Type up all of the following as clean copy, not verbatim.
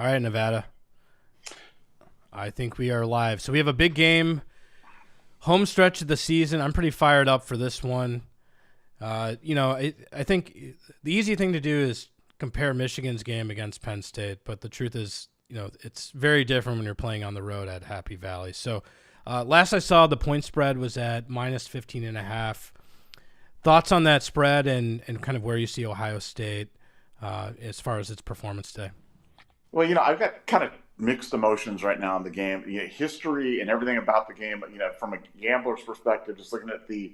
All right, Nevada. I think we are live. So we have a big game, home stretch of the season. I'm pretty fired up for this one. I think the easy thing to do is compare Michigan's game against Penn State, but the truth is, it's very different when you're playing on the road at Happy Valley. So last I saw, the point spread was at minus 15.5. Thoughts on that spread and kind of where you see Ohio State as far as its performance today? Well, I've got kind of mixed emotions right now in the game. History and everything about the game. From a gambler's perspective, just looking at the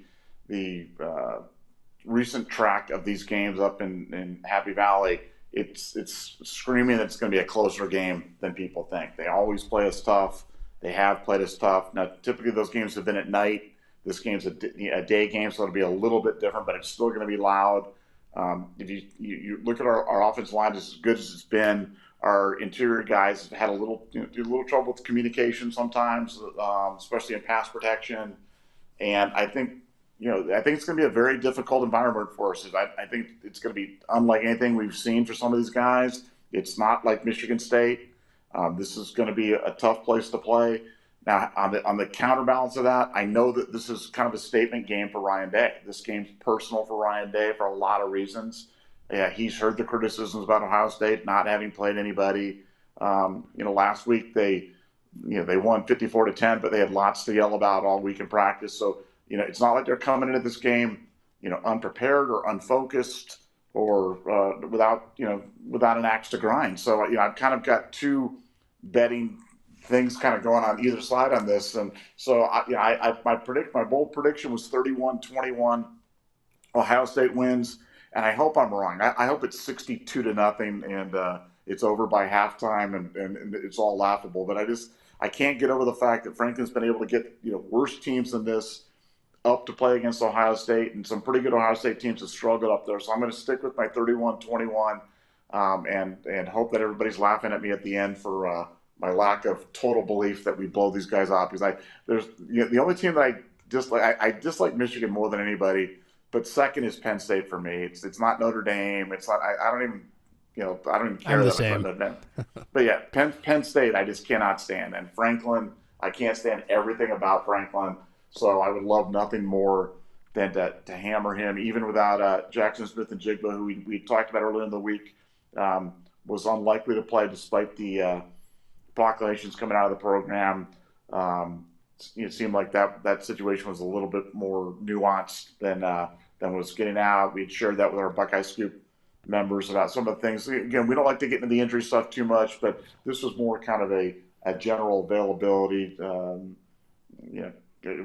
recent track of these games up in Happy Valley, it's screaming that it's going to be a closer game than people think. They always play us tough. They have played us tough. Now, typically those games have been at night. This game's a day game, so it'll be a little bit different, but it's still going to be loud. If you look at our offensive line, as good as it's been. Our interior guys have had a little trouble with communication sometimes, especially in pass protection. And I think it's going to be a very difficult environment for us. I think it's going to be unlike anything we've seen for some of these guys. It's not like Michigan State. This is going to be a tough place to play. Now, on the counterbalance of that, I know that this is kind of a statement game for Ryan Day. This game's personal for Ryan Day for a lot of reasons. Yeah, he's heard the criticisms about Ohio State not having played anybody. Last week they won 54-10, but they had lots to yell about all week in practice. So, it's not like they're coming into this game, unprepared or unfocused or without an axe to grind. So, I've kind of got two betting things kind of going on either side on this. And so, my bold prediction was 31-21. Ohio State wins. And I hope I'm wrong. I hope it's 62-0 and it's over by halftime and it's all laughable. But I can't get over the fact that Franklin's been able to get worse teams than this up to play against Ohio State, and some pretty good Ohio State teams have struggled up there. So I'm going to stick with my 31-21 and hope that everybody's laughing at me at the end for my lack of total belief that we blow these guys out. Because the only team that I dislike Michigan more than anybody. But second is Penn State for me. It's not Notre Dame. It's not. I don't even care I'm the that same. Notre Dame. But yeah, Penn State I just cannot stand. And Franklin, I can't stand everything about Franklin. So I would love nothing more than to hammer him, even without Jackson Smith-Njigba, who we talked about earlier in the week, was unlikely to play despite the proclamations coming out of the program. It seemed like that situation was a little bit more nuanced than was getting out. We had shared that with our Buckeye Scoop members about some of the things. Again, we don't like to get into the injury stuff too much, but this was more kind of a general availability,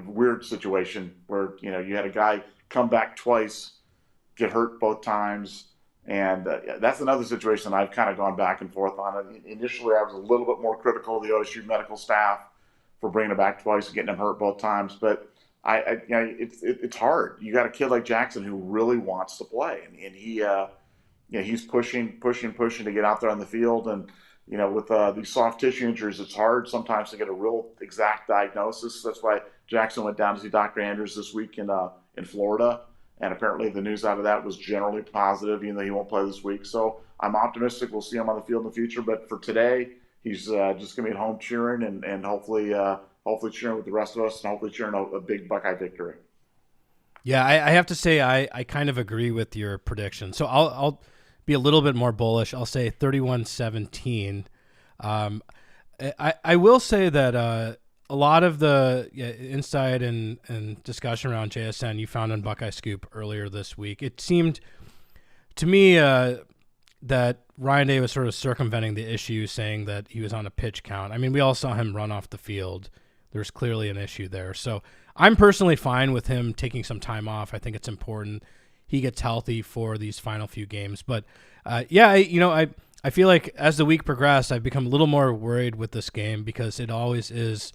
weird situation where you had a guy come back twice, get hurt both times. And that's another situation I've kind of gone back and forth on. Initially, I was a little bit more critical of the OSU medical staff for bringing him back twice and getting him hurt both times. But it's hard. You got a kid like Jackson who really wants to play, and he's pushing to get out there on the field. And with these soft tissue injuries, it's hard sometimes to get a real exact diagnosis. That's why Jackson went down to see Dr. Andrews this week in Florida, and apparently the news out of that was generally positive, even though he won't play this week. So I'm optimistic we'll see him on the field in the future. But for today, he's just going to be at home cheering and hopefully cheering with the rest of us and hopefully cheering a big Buckeye victory. Yeah, I have to say I kind of agree with your prediction. So I'll be a little bit more bullish. I'll say 31-17. I will say that a lot of the insight and discussion around JSN you found on Buckeye Scoop earlier this week, it seemed to me that Ryan Day was sort of circumventing the issue, saying that he was on a pitch count. I mean, we all saw him run off the field. There's clearly an issue there. So I'm personally fine with him taking some time off. I think it's important he gets healthy for these final few games. But, I feel like as the week progressed, I've become a little more worried with this game because it always is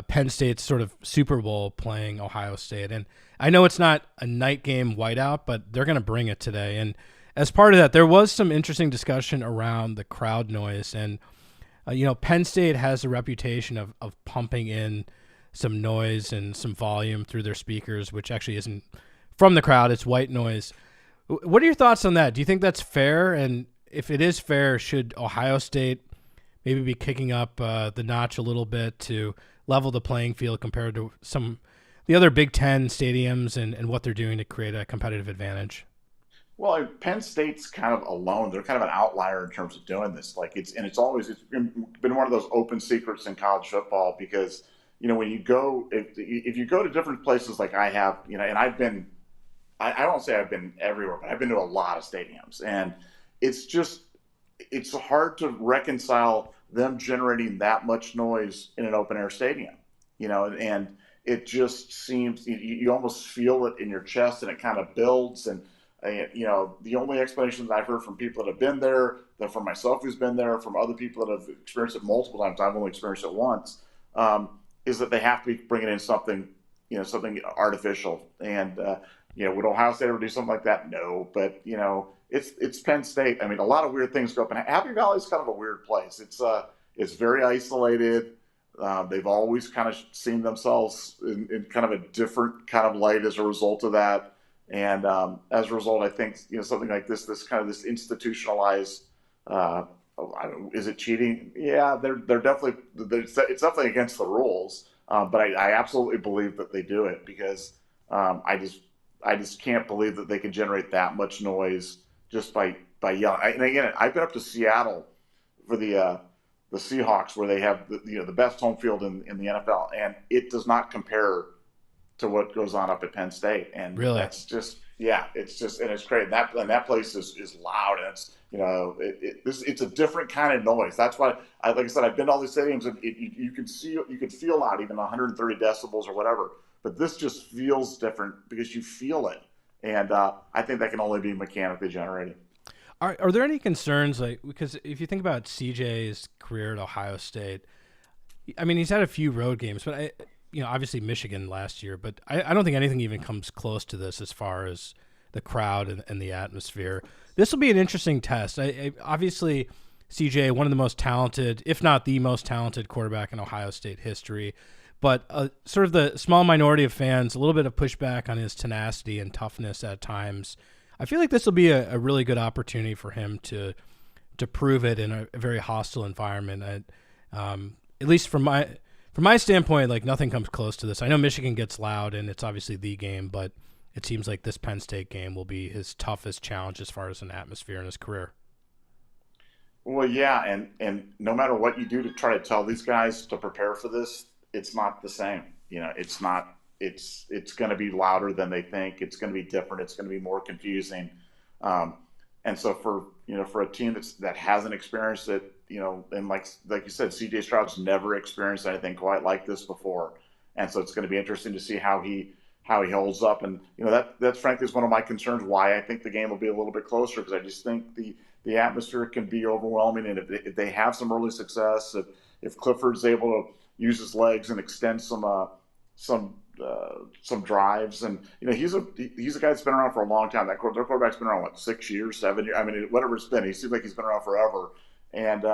Penn State's sort of Super Bowl playing Ohio State. And I know it's not a night game whiteout, but they're going to bring it today. And as part of that, there was some interesting discussion around the crowd noise. And, Penn State has a reputation of pumping in some noise and some volume through their speakers, which actually isn't from the crowd. It's white noise. What are your thoughts on that? Do you think that's fair? And if it is fair, should Ohio State maybe be kicking up the notch a little bit to level the playing field compared to some the other Big Ten stadiums and what they're doing to create a competitive advantage? Well, Penn State's kind of alone. They're kind of an outlier in terms of doing this. Like it's been one of those open secrets in college football because when you go if you go to different places like I have, and I won't say I've been everywhere, but I've been to a lot of stadiums, and it's hard to reconcile them generating that much noise in an open air stadium, and it just seems you almost feel it in your chest, and it kind of builds. And the only explanations I've heard from people that have been there, that from myself who's been there, from other people that have experienced it multiple times, I've only experienced it once, is that they have to be bringing in something, something artificial. And would Ohio State ever do something like that? No, but it's Penn State. I mean, a lot of weird things go up. And Happy Valley is kind of a weird place. It's very isolated. They've always kind of seen themselves in kind of a different kind of light as a result of that. And as a result, I think something like this institutionalized. Is it cheating? Yeah, they're definitely. It's definitely against the rules. But I absolutely believe that they do it because I just can't believe that they can generate that much noise just by yelling. And again, I've been up to Seattle for the Seahawks, where they have the best home field in the NFL, and it does not compare to what goes on up at Penn State. And really, that's just and it's great. And that place is loud, and it's it's a different kind of noise. That's why like I said, I've been to all these stadiums, and you can feel loud, even 130 decibels or whatever. But this just feels different because you feel it, and I think that can only be mechanically generated. Are there any concerns, because if you think about CJ's career at Ohio State, I mean, he's had a few road games, but obviously Michigan last year, but I don't think anything even comes close to this as far as the crowd and the atmosphere. This will be an interesting test. Obviously, CJ, one of the most talented, if not the most talented quarterback in Ohio State history, but sort of the small minority of fans, a little bit of pushback on his tenacity and toughness at times. I feel like this will be a really good opportunity for him to prove it in a very hostile environment. At least from my standpoint, like, nothing comes close to this. I know Michigan gets loud, and it's obviously the game, but it seems like this Penn State game will be his toughest challenge as far as an atmosphere in his career. Well, yeah, and no matter what you do to try to tell these guys to prepare for this, it's not the same. It's not. It's going to be louder than they think. It's going to be different. It's going to be more confusing. And so for a team that hasn't experienced it, and like you said, C.J. Stroud's never experienced anything quite like this before, and so it's going to be interesting to see how he holds up. And that's frankly is one of my concerns. Why I think the game will be a little bit closer, because I just think the atmosphere can be overwhelming, and if they have some early success, if Clifford's able to use his legs and extend some drives, and he's a guy that's been around for a long time. Their quarterback's been around 6 years, 7 years. I mean, whatever it's been, he seems like he's been around forever. And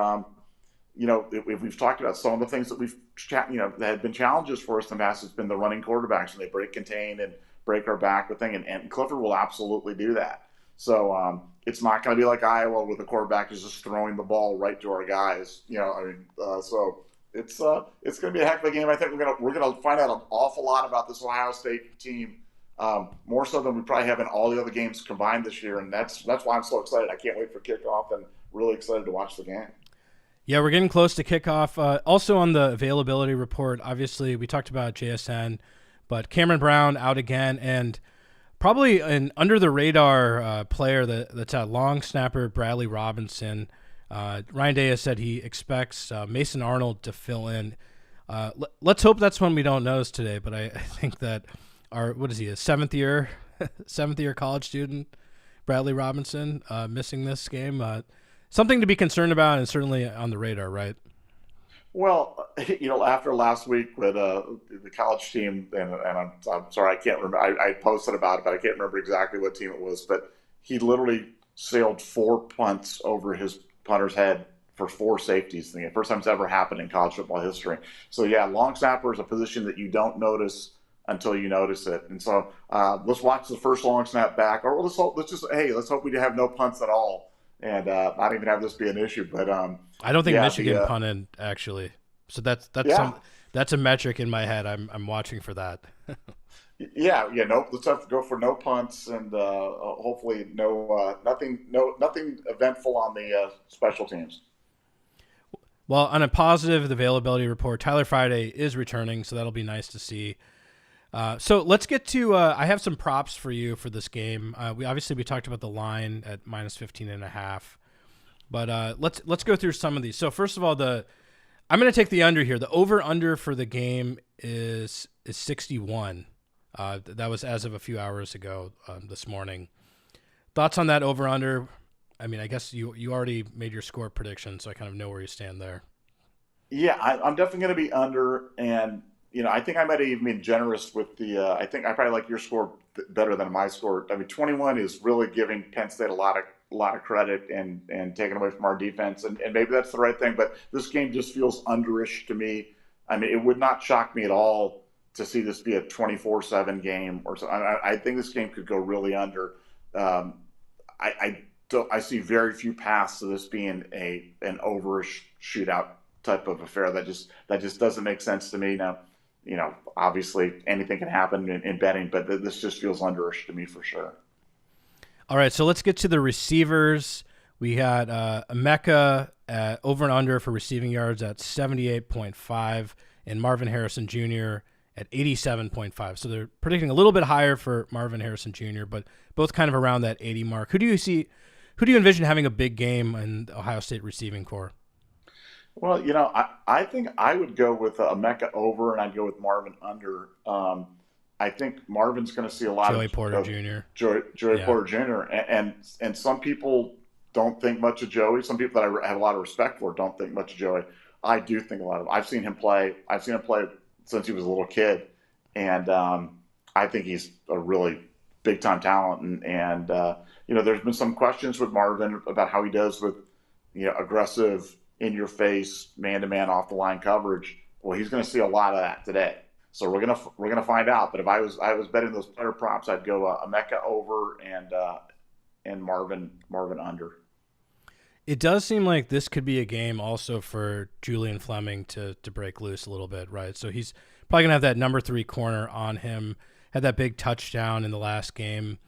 if we've talked about some of the things that that had been challenges for us in the past, it's been the running quarterbacks, and they break, contain, and break our back with thing. And Clifford will absolutely do that. So it's not going to be like Iowa, where the quarterback is just throwing the ball right to our guys. So. It's going to be a heck of a game. I think we're going to find out an awful lot about this Ohio State team, more so than we probably have in all the other games combined this year, and that's why I'm so excited. I can't wait for kickoff, and really excited to watch the game. Yeah, we're getting close to kickoff. Also on the availability report, obviously we talked about JSN, but Cameron Brown out again, and probably an under the radar player that's at long snapper Bradley Robinson. Ryan Day has said he expects Mason Arnold to fill in. Let's hope that's one we don't notice today, but I think that a seventh year college student, Bradley Robinson, missing this game. Something to be concerned about, and certainly on the radar, right? Well, after last week with the college team, and I'm sorry, I can't remember. I posted about it, but I can't remember exactly what team it was. But he literally sailed 4 punts over his punter's head for 4 safeties. The first time it's ever happened in college football history. So yeah, long snapper is a position that you don't notice until you notice it. And so let's watch the first long snap back, or let's hope we have no punts at all. and not even have this be an issue. But I don't think yeah, Michigan punted actually. So yeah, that's a metric in my head. I'm watching for that. yeah. No, let's have to go for no punts and hopefully nothing eventful on the special teams. Well, on a positive, the availability report, Tyler Friday is returning, so that'll be nice to see. So let's get to. I have some props for you for this game. We talked about the line at minus 15.5, but let's go through some of these. So first of all, I'm going to take the under here. The over under for the game is 61. That was as of a few hours ago this morning. Thoughts on that over under? I mean, I guess you already made your score prediction, so I kind of know where you stand there. Yeah, I'm definitely going to be under, and I think I might have even been generous with the. I think I probably like your score better than my score. I mean, 21 is really giving Penn State a lot of credit and taking away from our defense, and maybe that's the right thing. But this game just feels underish to me. I mean, it would not shock me at all to see this be a 24-7 game or so. I think this game could go really under. I see very few paths to this being an overish shootout type of affair. That just doesn't make sense to me. Now, obviously anything can happen in betting, but this just feels underish to me for sure. All right, so let's get to the receivers. We had Emeka over and under for receiving yards at 78.5 and Marvin Harrison Jr. at 87.5. So they're predicting a little bit higher for Marvin Harrison Jr., but both kind of around that 80 mark. Who do you envision having a big game in the Ohio State receiving core? Well, I think I would go with Emeka over, and I'd go with Marvin under. I think Marvin's going to see a lot Joey of Porter Jr. Joey Yeah. Porter Jr. And some people don't think much of Joey. Some people that I have a lot of respect for don't think much of Joey. I do think a lot of. I've seen him play. I've seen him play since he was a little kid, and I think he's a really big time talent. And there's been some questions with Marvin about how he does with aggressive in your face man to man off the line coverage. Well, he's going to see a lot of that today. So we're gonna find out. But if I was betting those player props, I'd go Emeka over and Marvin under. It does seem like this could be a game also for Julian Fleming to break loose a little bit, right? So he's probably going to have that number 3 corner on him, had that big touchdown in the last game.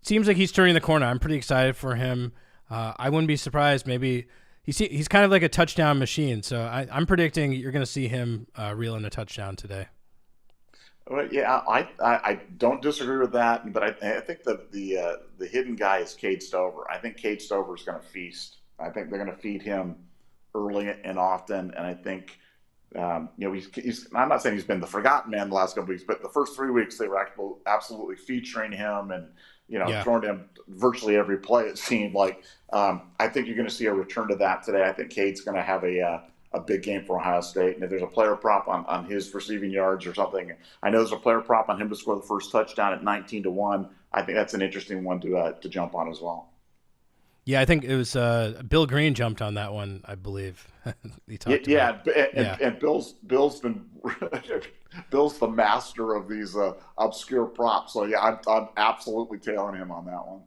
It seems like he's turning the corner. I'm pretty excited for him. I wouldn't be surprised. Maybe he's kind of like a touchdown machine. So I'm predicting you're going to see him reel in a touchdown today. Well, yeah, I don't disagree with that, but I think the hidden guy is Cade Stover. I think Cade Stover is going to feast. I think they're going to feed him early and often, and I think he's. I'm not saying he's been the forgotten man the last couple weeks, but the first 3 weeks they were absolutely featuring him and throwing him virtually every play. It seemed like. I think you're going to see a return to that today. I think Cade's going to have a big game for Ohio State. And if there's a player prop on his receiving yards or something, I know there's a player prop on him to score the first touchdown at 19-1. I think that's an interesting one to jump on as well. Yeah, I think it was Bill Green jumped on that one, I believe. And Bill's been Bill's the master of these obscure props. So yeah, I'm absolutely tailing him on that one.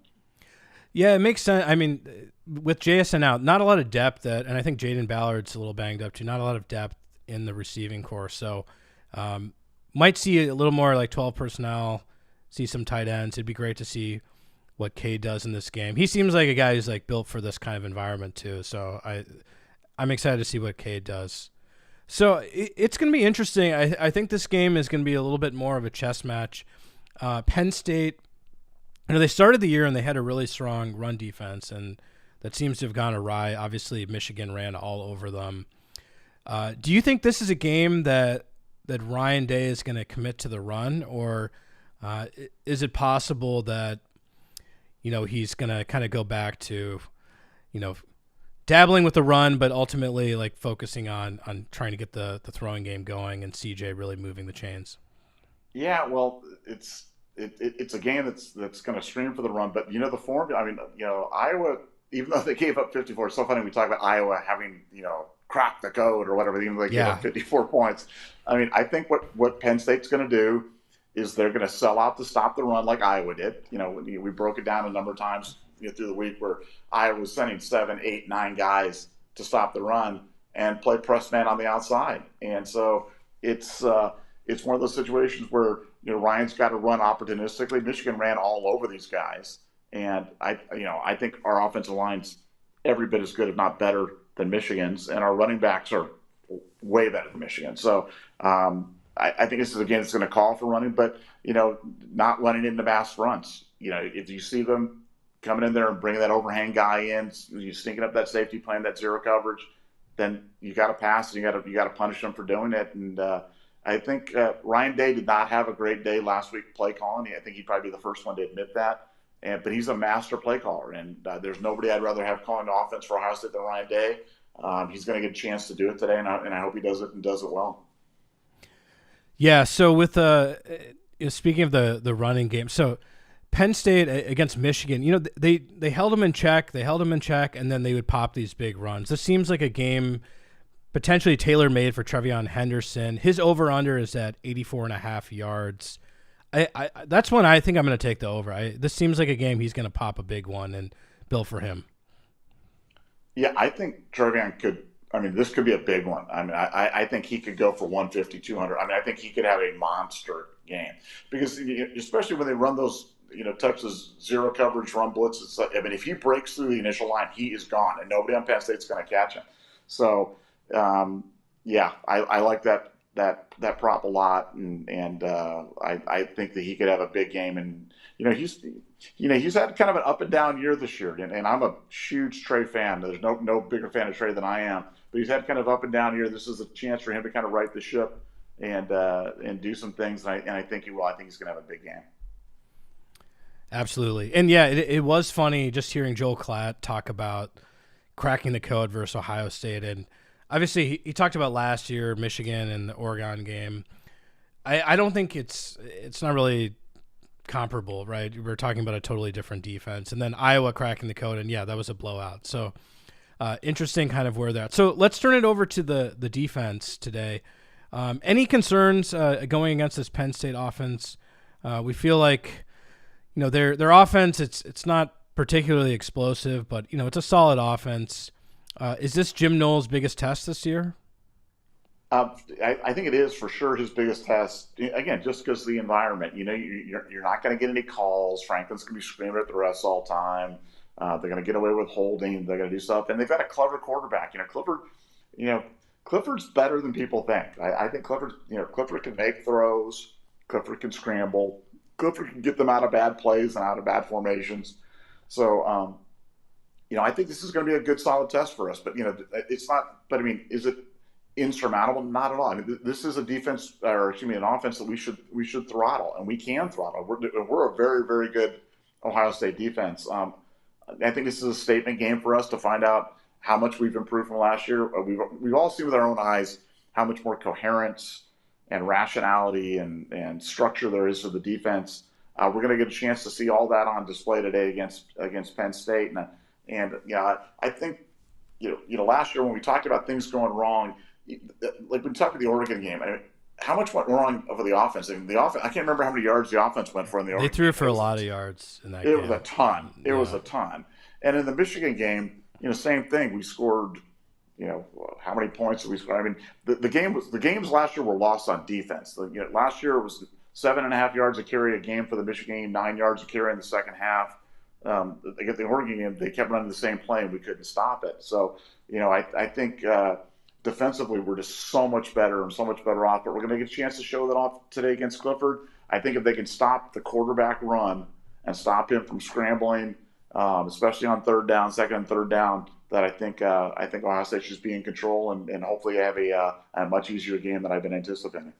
Yeah, it makes sense. I mean, with JSN out, not a lot of depth, and I think Jaden Ballard's a little banged up too. Not a lot of depth in the receiving core, so might see a little more like 12 personnel, see some tight ends. It'd be great to see what Cade does in this game. He seems like a guy who's like built for this kind of environment too. So I'm excited to see what Cade does. So it's going to be interesting. I think this game is going to be a little bit more of a chess match. Penn State. They started the year and they had a really strong run defense, and that seems to have gone awry. Obviously, Michigan ran all over them. Do you think this is a game that Ryan Day is going to commit to the run, or is it possible that he's going to kind of go back to dabbling with the run, but ultimately like focusing on trying to get the throwing game going and CJ really moving the chains? Yeah, well, it's a game that's going to stream for the run, but the form. I mean, Iowa, even though they gave up 54, it's so funny we talk about Iowa having cracked the code or whatever. Even though they gave up 54 points. I mean, I think what Penn State's going to do is they're going to sell out to stop the run like Iowa did. We broke it down a number of times. through the week where I was sending 7, 8, 9 guys to stop the run and play press man on the outside. And so it's one of those situations where Ryan's got to run opportunistically. Michigan ran all over these guys, and I think our offensive line's every bit as good, if not better, than Michigan's, and our running backs are way better than Michigan. So I think this is a game that's going to call for running, but not running into mass fronts. If you see them coming in there and bringing that overhang guy in, you sneaking up that safety, playing that zero coverage, then you got to pass and you got to punish them for doing it. And I think Ryan Day did not have a great day last week play calling. I think he'd probably be the first one to admit that. But he's a master play caller, and there's nobody I'd rather have calling the offense for Ohio State than Ryan Day. He's going to get a chance to do it today, and I hope he does it and does it well. Yeah. So with speaking of the running game, so Penn State against Michigan, they held them in check. And then they would pop these big runs. This seems like a game potentially tailor-made for Trevion Henderson. His over-under is at 84.5 yards. That's one I think I'm going to take the over. This seems like a game he's going to pop a big one and bill for him. Yeah, I think Trevion could. This could be a big one. I think he could go for 150, 200. I think he could have a monster game because especially when they run those types of zero coverage run blitzes. It's like, if he breaks through the initial line, he is gone, and nobody on Penn State's going to catch him. So, I like that prop a lot, and I think that he could have a big game. And he's had kind of an up and down year this year, and I'm a huge Trey fan. There's no bigger fan of Trey than I am, but he's had kind of up and down year. This is a chance for him to kind of right the ship and do some things, and I think he will. I think he's going to have a big game. Absolutely. And yeah, it was funny just hearing Joel Klatt talk about cracking the code versus Ohio State. And obviously he talked about last year, Michigan and the Oregon game. I don't think it's not really comparable, right? We're talking about a totally different defense. And then Iowa cracking the code, and yeah, that was a blowout. So interesting kind of where they're at. So let's turn it over to the defense today. Any concerns going against this Penn State offense? We feel like their offense, it's not particularly explosive, but it's a solid offense. Is this Jim Knowles' biggest test this year? I think it is for sure his biggest test. Again, just because of the environment, you're not going to get any calls. Franklin's going to be screaming at the refs all the time. They're going to get away with holding. They're going to do stuff, and they've got a clever quarterback. Clifford's better than people think. I think Clifford can make throws. Clifford can scramble. Clifford can get them out of bad plays and out of bad formations. So, I think this is going to be a good, solid test for us. But, it's not – but, is it insurmountable? Not at all. This is a defense – or, an offense that we should throttle, and we can throttle. We're a very, very good Ohio State defense. I think this is a statement game for us to find out how much we've improved from last year. We've all seen with our own eyes how much more coherence and rationality and structure there is to the defense. We're going to get a chance to see all that on display today against Penn State. I think last year when we talked about things going wrong, like we talked about the Oregon game, how much went wrong for the offense? I can't remember how many yards the offense went for in the Oregon game. They threw for a lot of yards in that game. It was a ton. It was a ton. And in the Michigan game, same thing. We scored. How many points did we score? The games last year were lost on defense. Last year it was 7.5 yards a carry a game for the Michigan game, 9 yards a carry in the second half. Against the Oregon game, they kept running the same play and we couldn't stop it. So, I think defensively we're just so much better and so much better off. But we're going to get a chance to show that off today against Clifford. I think if they can stop the quarterback run and stop him from scrambling, especially on second and third down, that I think Ohio State should be in control and hopefully have a much easier game than I've been anticipating.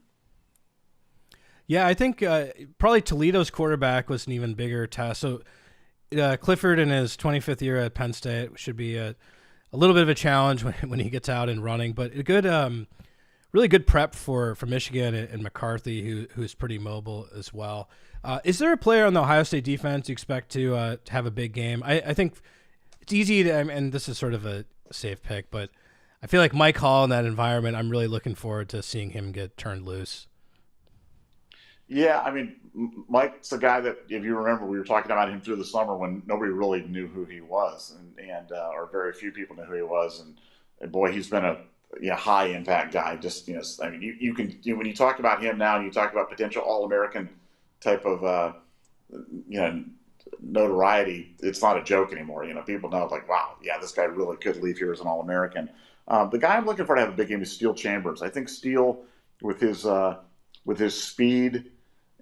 Yeah, I think probably Toledo's quarterback was an even bigger test. So Clifford in his 25th year at Penn State should be a little bit of a challenge when he gets out and running, but a good, really good prep for Michigan and McCarthy, who's pretty mobile as well. Is there a player on the Ohio State defense you expect to have a big game? I think it's easy to, and this is sort of a safe pick, but I feel like Mike Hall in that environment, I'm really looking forward to seeing him get turned loose. Yeah, I mean, Mike's a guy that, if you remember, we were talking about him through the summer when nobody really knew who he was, and or very few people knew who he was, and boy, he's been a high impact guy. Just I mean, you can when you talk about him now, and you talk about potential All American type of you know notoriety. It's not a joke anymore. People know like, wow, yeah, this guy really could leave here as an All American. The guy I'm looking for to have a big game is Steele Chambers. I think Steele with his speed.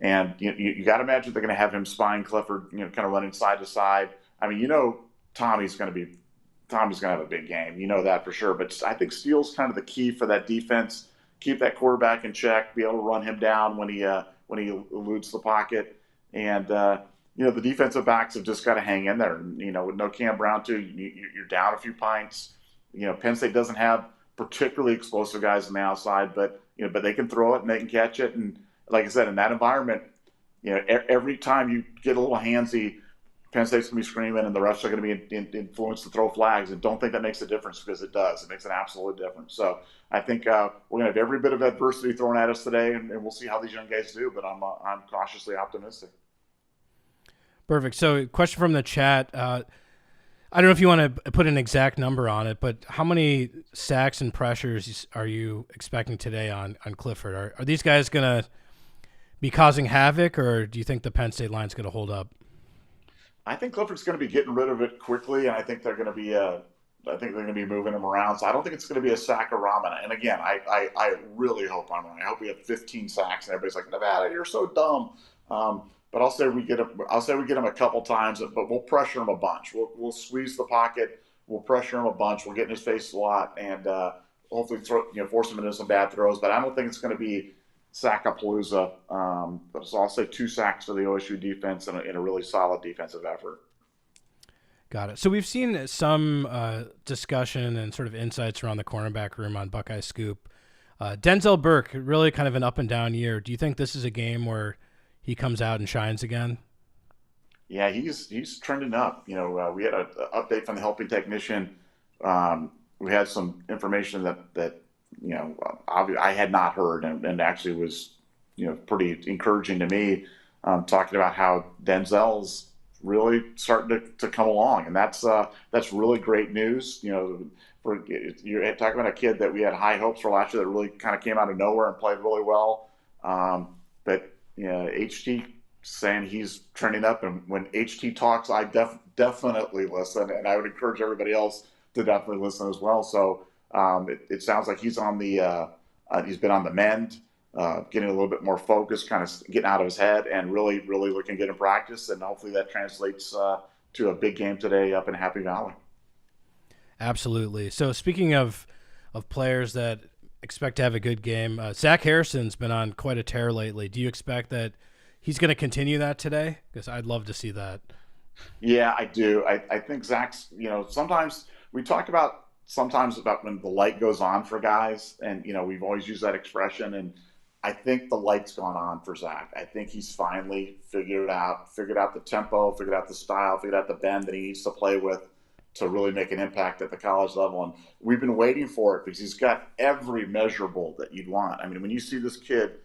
And you got to imagine they're going to have him spying Clifford, kind of running side to side. I mean, Tommy's going to have a big game. You know that for sure. But I think Steele's kind of the key for that defense. Keep that quarterback in check. Be able to run him down when he eludes the pocket. And the defensive backs have just got to hang in there. With no Cam Brown too, you're down a few pints. Penn State doesn't have particularly explosive guys on the outside, but they can throw it and they can catch it. And like I said, in that environment, every time you get a little handsy, Penn State's going to be screaming, and the refs are going to be influenced to throw flags. And don't think that makes a difference, because it does. It makes an absolute difference. So I think we're going to have every bit of adversity thrown at us today, and we'll see how these young guys do. But I'm cautiously optimistic. Perfect. So, question from the chat. I don't know if you want to put an exact number on it, but how many sacks and pressures are you expecting today on Clifford? Are these guys going to be causing havoc, or do you think the Penn State line's going to hold up? I think Clifford's going to be getting rid of it quickly, and I think they're going to be moving him around. So I don't think it's going to be a sack-a-rama. And again, I really hope I'm wrong. I hope we have 15 sacks, and everybody's like, Nevada, you're so dumb. But I'll say we get him a couple times, but we'll pressure him a bunch. We'll squeeze the pocket. We'll pressure him a bunch. We'll get in his face a lot, and hopefully force him into some bad throws. But I don't think it's going to be sack-a-palooza. But so I'll say 2 sacks for the OSU defense in a really solid defensive effort. Got it. So we've seen some discussion and sort of insights around the cornerback room on Buckeye Scoop. Denzel Burke, really kind of an up and down year. Do you think this is a game where he comes out and shines again? Yeah, he's trending up. We had an update from the helping technician. We had some information that I had not heard, and actually was pretty encouraging to me, talking about how Denzel's really starting to come along, and that's really great news. You're talking about a kid that we had high hopes for last year that really kind of came out of nowhere and played really well. But HT saying he's trending up, and when HT talks, I definitely listen, and I would encourage everybody else to definitely listen as well. So it sounds like he's on the he's been on the mend, getting a little bit more focused, kind of getting out of his head, and really looking good in practice, and hopefully that translates to a big game today up in Happy Valley. Absolutely. So speaking of players that expect to have a good game, Zach Harrison's been on quite a tear lately. Do you expect that he's going to continue that today? Because I'd love to see that. Yeah, I do. I think Zach's, sometimes we talk about when the light goes on for guys, and we've always used that expression, and I think the light's gone on for Zach. I think he's finally figured out the tempo, figured out the style, figured out the bend that he needs to play with to really make an impact at the college level. And we've been waiting for it because he's got every measurable that you'd want. I mean, when you see this kid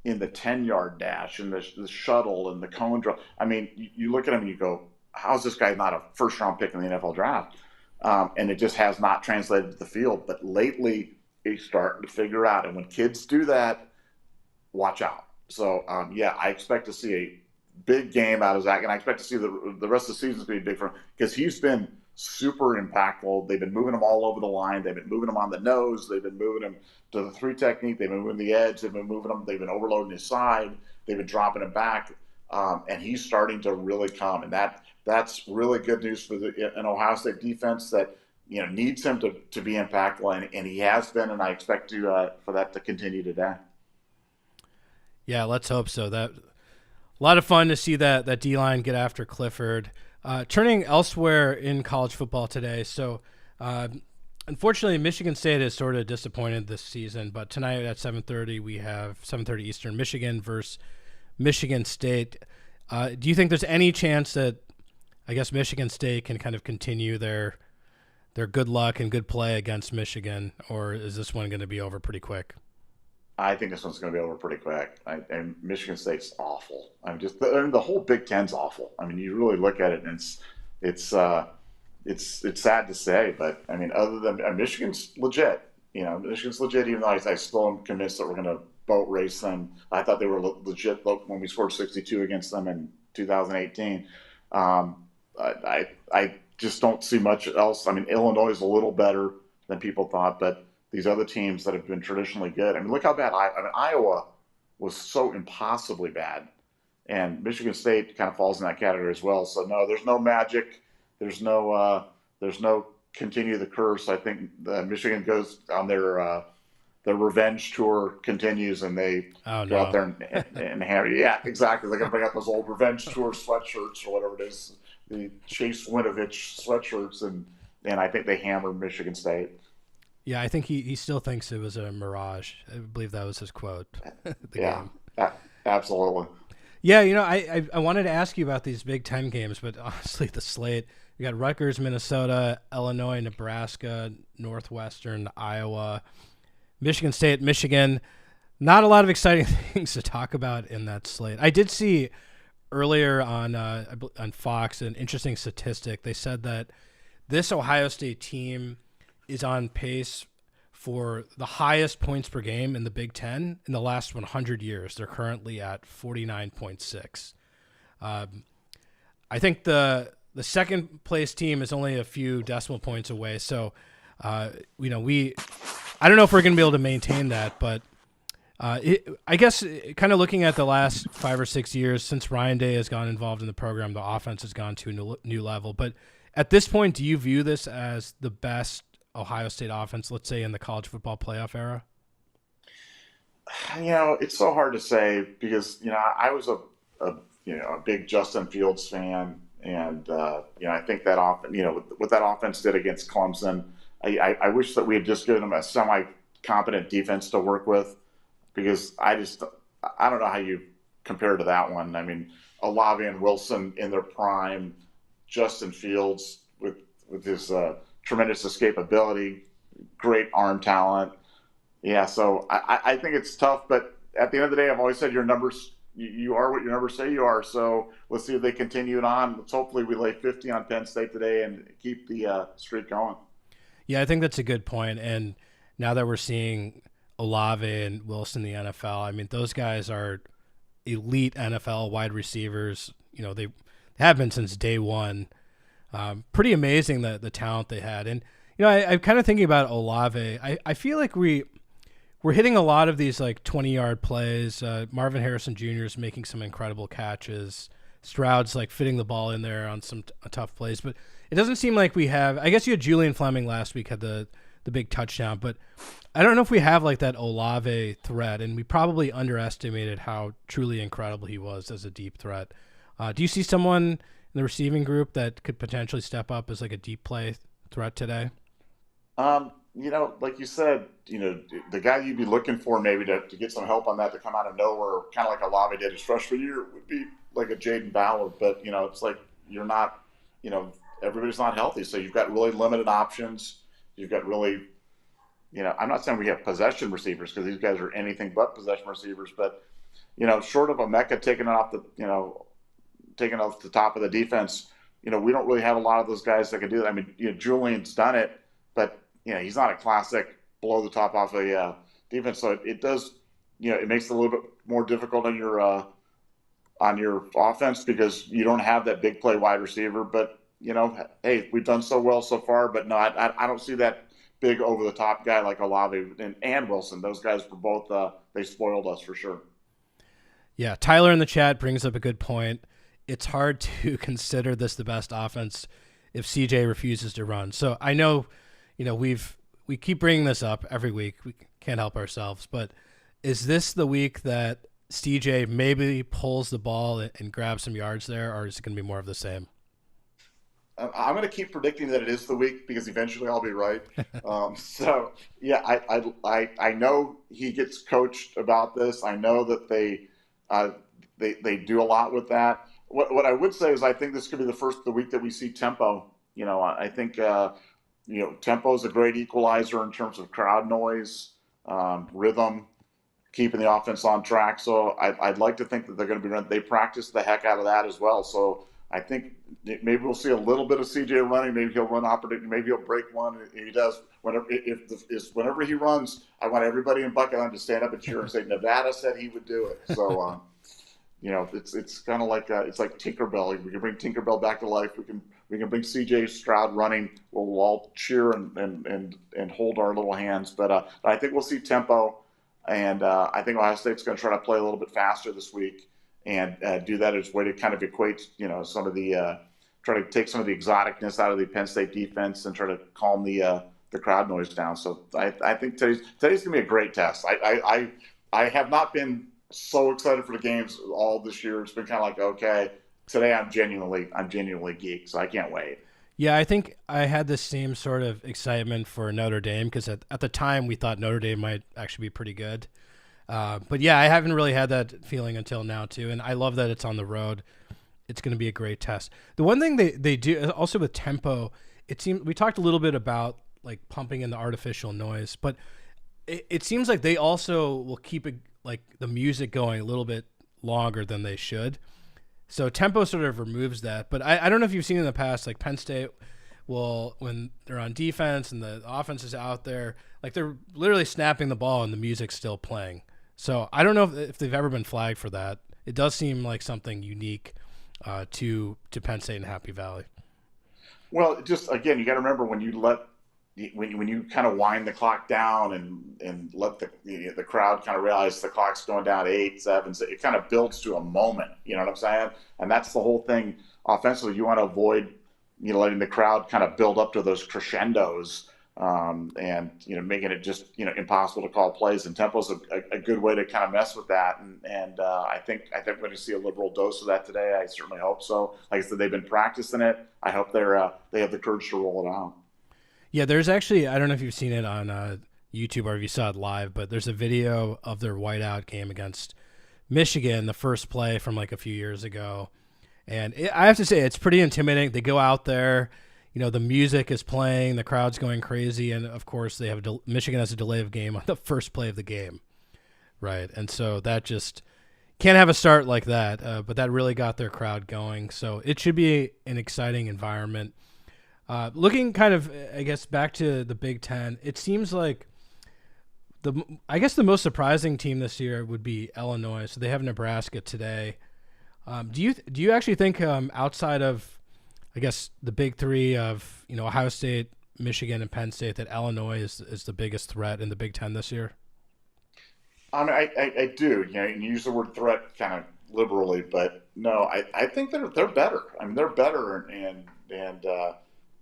in the 10-yard dash and the shuttle and the cone drill, I mean, you look at him and you go, how's this guy not a first-round pick in the NFL draft? And it just has not translated to the field. But lately, he's starting to figure out. And when kids do that, watch out. So, I expect to see a big game out of Zach, and I expect to see the rest of the season to be big for him, because he's been super impactful. They've been moving him all over the line. They've been moving him on the nose. They've been moving him to the 3 technique. They've been moving the edge. They've been moving him. They've been overloading his side. They've been dropping him back. And he's starting to really come. And that's really good news for an Ohio State defense that needs him to be impactful, and he has been. And I expect for that to continue today. Yeah, let's hope so. That a lot of fun to see that D-line get after Clifford. Turning elsewhere in college football today. So, unfortunately, Michigan State is sort of disappointed this season. But tonight at 7:30, we have 7:30 Eastern, Michigan versus Michigan State. Do you think there's any chance that, I guess, Michigan State can kind of continue their good luck and good play against Michigan, or is this one going to be over pretty quick? I think this one's going to be over pretty quick. And Michigan State's awful. The whole Big Ten's awful. I mean, you really look at it, and it's uh, it's sad to say, but I mean, other than Michigan's legit. Michigan's legit. Even though I still am convinced that we're going to boat race them. I thought they were legit when we scored 62 against them in 2018. I just don't see much else. I mean, Illinois is a little better than people thought, but these other teams that have been traditionally good. I mean, look how bad Iowa was so impossibly bad, and Michigan State kind of falls in that category as well. So no, there's no magic. There's no continue the curse. I think Michigan goes on their revenge tour continues, and they go out there and hammer. Yeah, exactly. They're gonna bring out those old revenge tour sweatshirts or whatever it is, the Chase Winovich sweatshirts, and I think they hammered Michigan State. Yeah, I think he still thinks it was a mirage. I believe that was his quote. Yeah, absolutely. Yeah, I wanted to ask you about these Big Ten games, but honestly, the slate, you got Rutgers, Minnesota, Illinois, Nebraska, Northwestern, Iowa, Michigan State, Michigan. Not a lot of exciting things to talk about in that slate. I did see earlier on Fox an interesting statistic. They said that this Ohio State team is on pace for the highest points per game in the Big Ten in the last 100 years. They're currently at 49.6. I think the second place team is only a few decimal points away. So, I don't know if we're going to be able to maintain that, but I guess kind of looking at the last 5 or 6 years since Ryan Day has gotten involved in the program, the offense has gone to a new level. But at this point, do you view this as the best Ohio State offense, let's say, in the college football playoff era? It's so hard to say because I was a big Justin Fields fan, and I think that what that offense did against Clemson, I wish that we had just given them a semi-competent defense to work with, because I don't know how you compare to that one. I mean, Olave and Wilson in their prime, Justin Fields with his tremendous escapability, great arm talent. Yeah, so I think it's tough, but at the end of the day, I've always said your numbers, you are what your numbers say you are. So let's see if they continue it on. Let's hopefully we lay 50 on Penn State today and keep the streak going. Yeah, I think that's a good point. And now that we're seeing Olave and Wilson in the NFL, I mean, those guys are elite NFL wide receivers. They have been since day one. Pretty amazing the talent they had. And, I'm kind of thinking about Olave. I feel like we're hitting a lot of these like 20-yard plays. Marvin Harrison Jr. is making some incredible catches. Stroud's like fitting the ball in there on some tough plays. But it doesn't seem like we have – I guess you had Julian Fleming last week, had the big touchdown. But I don't know if we have like that Olave threat, and we probably underestimated how truly incredible he was as a deep threat. Do you see someone in the receiving group that could potentially step up as like a deep play threat today? Like you said, the guy you'd be looking for maybe to get some help on that to come out of nowhere, kind of like Olave did his freshman year, would be like a Jaden Ballard. But, it's like you're not, everybody's not healthy. So you've got really limited options. You've got really, I'm not saying we have possession receivers because these guys are anything but possession receivers. But, short of a Mecca taking off the top of the defense, we don't really have a lot of those guys that can do that. I mean, Julian's done it, but he's not a classic blow the top off a defense. So it does, it makes it a little bit more difficult on your offense because you don't have that big play wide receiver. But hey, we've done so well so far. But no, I don't see that big over the top guy like Olave and Wilson. Those guys were both they spoiled us for sure. Yeah, Tyler in the chat brings up a good point. It's hard to consider this the best offense if CJ refuses to run. So I know, we keep bringing this up every week. We can't help ourselves. But is this the week that CJ maybe pulls the ball and grabs some yards there, or is it going to be more of the same? I'm going to keep predicting that it is the week because eventually I'll be right. So yeah, I know he gets coached about this. I know that they do a lot with that. What I would say is I think this could be the week that we see tempo. I think tempo is a great equalizer in terms of crowd noise, rhythm. keeping the offense on track. So I'd like to think that they're going to be running. They practice the heck out of that as well. So I think maybe we'll see a little bit of CJ running. Maybe he'll run opportunity. Maybe he'll break one. He does whenever he runs. I want everybody in Buckeye to stand up and cheer and say Nevada said he would do it. So it's kind of like it's like Tinkerbell. We can bring Tinkerbell back to life. We can bring CJ Stroud running. We'll all cheer and hold our little hands. But I think we'll see tempo. And I think Ohio State's going to try to play a little bit faster this week and do that as a way to kind of equate, some of the try to take some of the exoticness out of the Penn State defense and try to calm the crowd noise down. So I think today's going to be a great test. I have not been so excited for the games all this year. It's been kind of like, okay, today I'm genuinely geeked, so I can't wait. Yeah, I think I had the same sort of excitement for Notre Dame because at the time we thought Notre Dame might actually be pretty good. But yeah, I haven't really had that feeling until now too, and I love that it's on the road. It's going to be a great test. The one thing they do also with tempo, it seems we talked a little bit about like pumping in the artificial noise, but it seems like they also will keep it like the music going a little bit longer than they should. So tempo sort of removes that. But I don't know if you've seen in the past, like Penn State will, when they're on defense and the offense is out there, like they're literally snapping the ball and the music's still playing. So I don't know if they've ever been flagged for that. It does seem like something unique to Penn State and Happy Valley. Well, just again, you got to remember when you kind of wind the clock down and let the crowd kind of realize the clock's going down 8, 7, it kind of builds to a moment. You know what I'm saying? And that's the whole thing offensively. You want to avoid letting the crowd kind of build up to those crescendos and making it just impossible to call plays. And tempo's a good way to kind of mess with that. And I think we're going to see a liberal dose of that today. I certainly hope so. Like I said, they've been practicing it. I hope they have the courage to roll it out. Yeah, there's actually, I don't know if you've seen it on YouTube or if you saw it live, but there's a video of their whiteout game against Michigan, the first play from like a few years ago. And I have to say, it's pretty intimidating. They go out there, the music is playing, the crowd's going crazy, and of course they have Michigan has a delay of game on the first play of the game, right? And so that just can't have a start like that, but that really got their crowd going. So it should be an exciting environment. Looking kind of, I guess, back to the Big Ten, it seems like the most surprising team this year would be Illinois. So they have Nebraska today. Do you actually think outside of, I guess, the big three of Ohio State, Michigan, and Penn State that Illinois is the biggest threat in the Big Ten this year? I mean, I do. You use the word threat kind of liberally, but no, I think they're better. I mean, they're better, and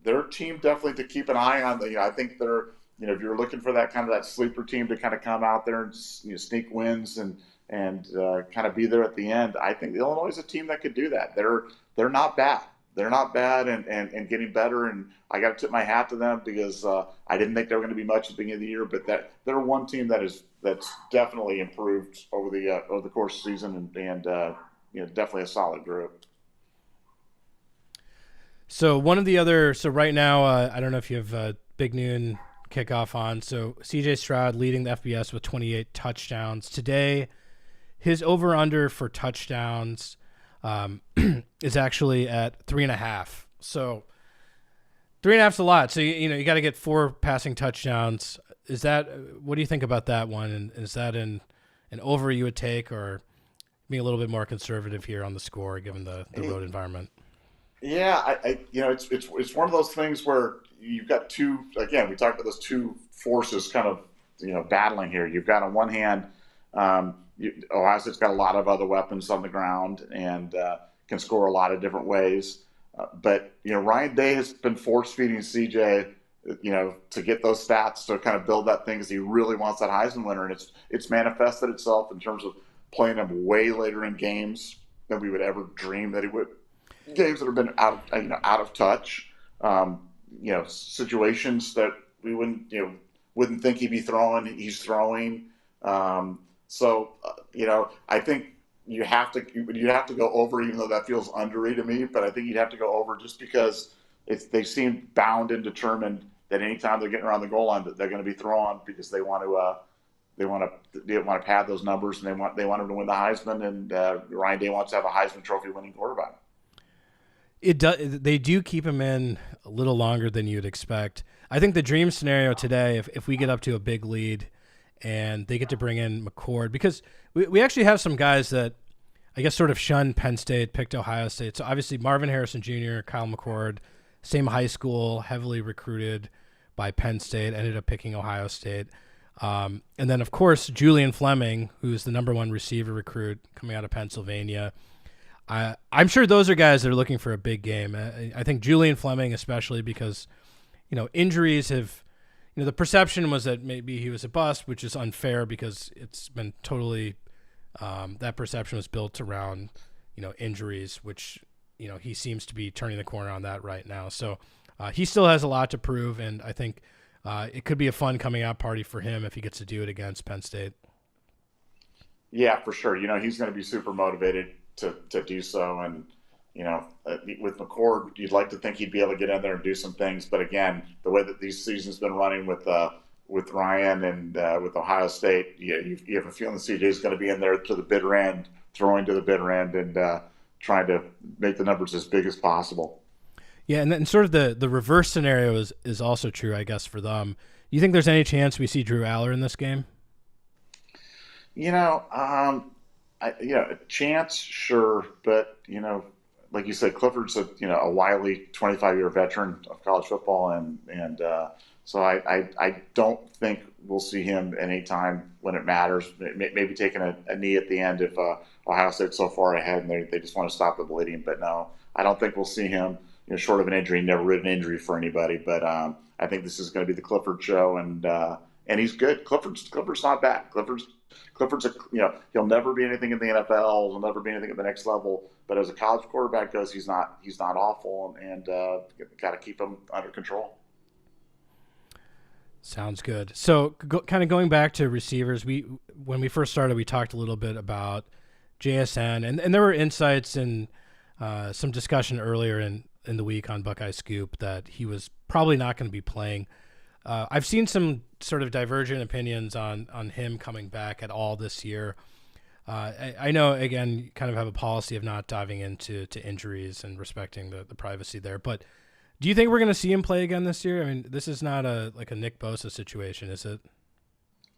their team definitely to keep an eye on. I think they're, if you're looking for that kind of that sleeper team to kind of come out there and sneak wins and kind of be there at the end, I think Illinois is a team that could do that. They're not bad. They're not bad and getting better. And I got to tip my hat to them because I didn't think they were going to be much at the beginning of the year, but they're one team that's definitely improved over the course of the season and definitely a solid group. So right now, I don't know if you have Big Noon kickoff on. So CJ Stroud leading the FBS with 28 touchdowns. Today, his over-under for touchdowns is actually at 3.5. So 3.5 is a lot. So, you got to get 4 passing touchdowns. What do you think about that one? And is that an over you would take, or being a little bit more conservative here on the score given the road environment? Yeah, it's one of those things where you've got two. Again, we talked about those two forces kind of battling here. You've got on one hand, Ohio State's got a lot of other weapons on the ground and can score a lot of different ways. But Ryan Day has been force feeding CJ, to get those stats to kind of build that thing because he really wants that Heisman winner, and it's manifested itself in terms of playing him way later in games than we would ever dream that he would. Games that have been out of touch, situations that we wouldn't think he'd be throwing. He's throwing. So I think you'd have to go over, even though that feels underrated to me. But I think you'd have to go over just because they seem bound and determined that anytime they're getting around the goal line, that they're going to be throwing because they want didn't want to pad those numbers, and they want him to win the Heisman, and Ryan Day wants to have a Heisman Trophy winning quarterback. They do keep him in a little longer than you'd expect. I think the dream scenario today, if we get up to a big lead and they get to bring in McCord, because we actually have some guys that I guess sort of shunned Penn State, picked Ohio State. So obviously Marvin Harrison Jr., Kyle McCord, same high school, heavily recruited by Penn State, ended up picking Ohio State. And then, of course, Julian Fleming, who's the number one receiver recruit coming out of Pennsylvania. I'm sure those are guys that are looking for a big game. I think Julian Fleming, especially because, injuries have, the perception was that maybe he was a bust, which is unfair because it's been totally, that perception was built around, injuries, which, he seems to be turning the corner on that right now. So he still has a lot to prove, and I think it could be a fun coming out party for him if he gets to do it against Penn State. Yeah, for sure. He's going to be super motivated to do so. And, with McCord, you'd like to think he'd be able to get in there and do some things. But again, the way that these seasons been running with Ryan and with Ohio State, you have a feeling CJ's going to be in there to the bitter end, throwing to the bitter end and trying to make the numbers as big as possible. Yeah, and then sort of the reverse scenario is also true, I guess, for them. Do you think there's any chance we see Drew Aller in this game? A chance, sure, but like you said, Clifford's a wily 25-year veteran of college football, and so I don't think we'll see him any time when it matters. Maybe taking a knee at the end if Ohio State's so far ahead and they just want to stop the bleeding. But no, I don't think we'll see him. Short of an injury, never rid an injury for anybody. But I think this is going to be the Clifford show, and he's good. Clifford's not bad. Clifford's he'll never be anything in the NFL. He'll never be anything at the next level. But as a college quarterback goes, he's not awful, and got to keep him under control. Sounds good. So kind of going back to receivers, when we first started, we talked a little bit about JSN, and there were insights and some discussion earlier in the week on Buckeye Scoop that he was probably not going to be playing. I've seen some sort of divergent opinions on him coming back at all this year. I know, again, you kind of have a policy of not diving into injuries and respecting the privacy there, but do you think we're going to see him play again this year? I mean, this is not a Nick Bosa situation, is it?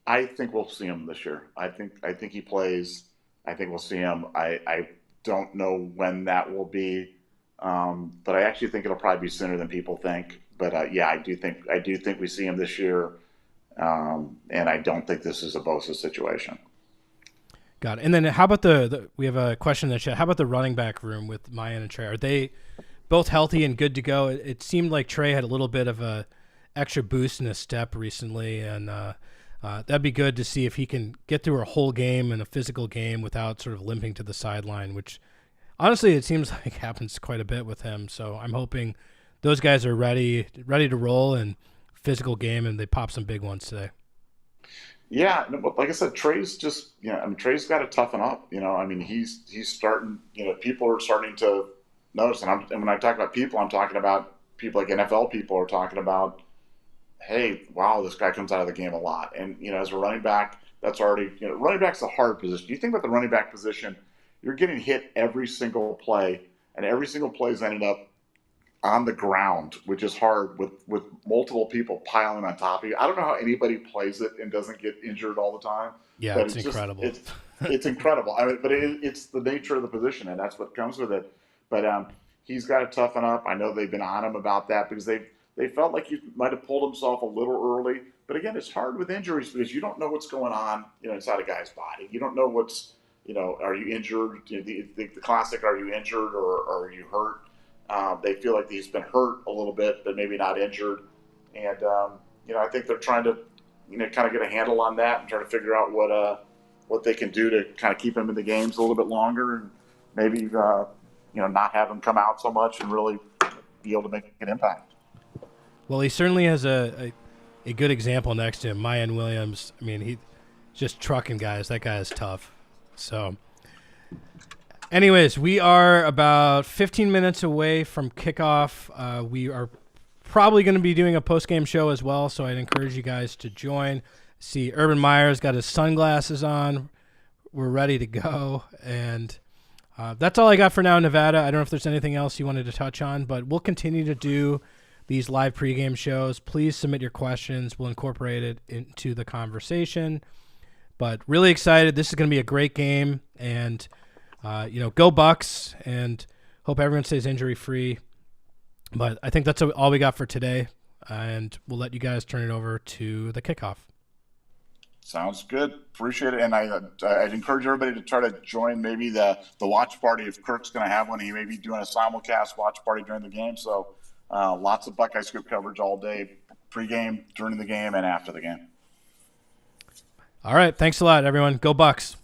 I think we'll see him this year. I think he plays. I think we'll see him. I don't know when that will be, but I actually think it'll probably be sooner than people think. But I do think we see him this year, and I don't think this is a Bosa situation. Got it. And then how about we have a question in the chat. How about the running back room with Mayan and Trey? Are they both healthy and good to go? It seemed like Trey had a little bit of a extra boost in his step recently, and that'd be good to see if he can get through a whole game and a physical game without sort of limping to the sideline, which honestly it seems like happens quite a bit with him. So I'm hoping those guys are ready to roll in physical game, and they pop some big ones today. Yeah, like I said, Trey's just Trey's got to toughen up. He's starting. People are starting to notice, and when I talk about people, I'm talking about people like NFL people are talking about, hey, wow, this guy comes out of the game a lot. And as a running back, that's already running back's a hard position. You think about the running back position, you're getting hit every single play, and every single play is ending up on the ground, which is hard with multiple people piling on top of you. I don't know how anybody plays it and doesn't get injured all the time. Yeah, it's incredible. It's incredible. But it's the nature of the position, and that's what comes with it. But he's got to toughen up. I know they've been on him about that because they felt like he might have pulled himself a little early. But again, it's hard with injuries because you don't know what's going on, inside a guy's body. You don't know what's, are you injured? The classic, are you injured or are you hurt? They feel like he's been hurt a little bit, but maybe not injured. And, I think they're trying to, kind of get a handle on that and try to figure out what they can do to kind of keep him in the games a little bit longer and maybe, not have him come out so much and really be able to make an impact. Well, he certainly has a good example next to him, Mayan Williams. I mean, he's just trucking guys. That guy is tough. So, anyways, we are about 15 minutes away from kickoff. We are probably going to be doing a post-game show as well, so I'd encourage you guys to join. See, Urban Meyer's got his sunglasses on. We're ready to go. And that's all I got for now, Nevada. I don't know if there's anything else you wanted to touch on, but we'll continue to do these live pregame shows. Please submit your questions. We'll incorporate it into the conversation. But really excited. This is going to be a great game. And, go Bucks. And hope everyone stays injury-free. But I think that's all we got for today. And we'll let you guys turn it over to the kickoff. Sounds good. Appreciate it. And I'd encourage everybody to try to join maybe the watch party if Kirk's going to have one. He may be doing a simulcast watch party during the game. So lots of Buckeye Scoop coverage all day, pregame, during the game, and after the game. All right. Thanks a lot, everyone. Go Bucks.